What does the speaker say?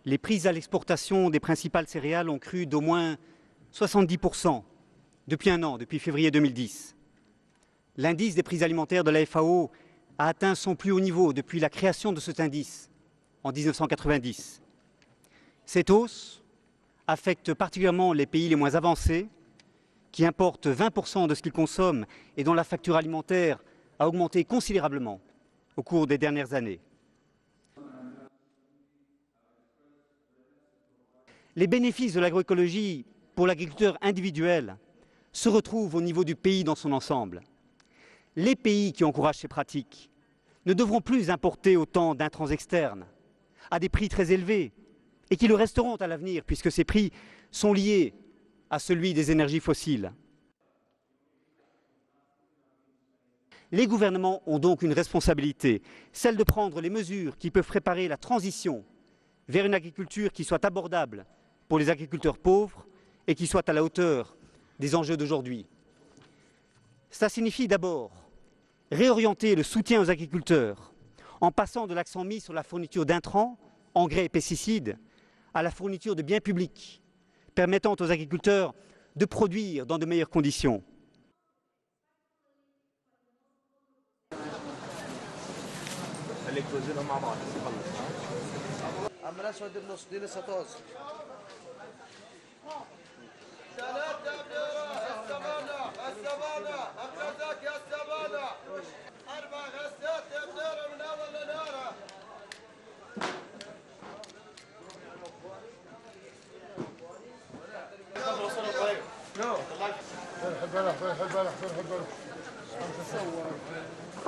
les prix à l'exportation des principales céréales ont cru d'au moins 70% depuis un an, depuis février 2010. L'indice des prix alimentaires de la FAO a atteint son plus haut niveau depuis la création de cet indice en 1990. Cette hausse affecte particulièrement les pays les moins avancés, qui importent 20% de ce qu'ils consomment et dont la facture alimentaire a augmenté considérablement au cours des dernières années. Les bénéfices de l'agroécologie pour l'agriculteur individuel se retrouvent au niveau du pays dans son ensemble. Les pays qui encouragent ces pratiques ne devront plus importer autant d'intrants externes à des prix très élevés et qui le resteront à l'avenir puisque ces prix sont liés à celui des énergies fossiles. Les gouvernements ont donc une responsabilité, celle de prendre les mesures qui peuvent préparer la transition vers une agriculture qui soit abordable pour les agriculteurs pauvres et qui soit à la hauteur des enjeux d'aujourd'hui. Cela signifie d'abord réorienter le soutien aux agriculteurs en passant de l'accent mis sur la fourniture d'intrants, engrais et pesticides, à la fourniture de biens publics, permettant aux agriculteurs de produire dans de meilleures conditions.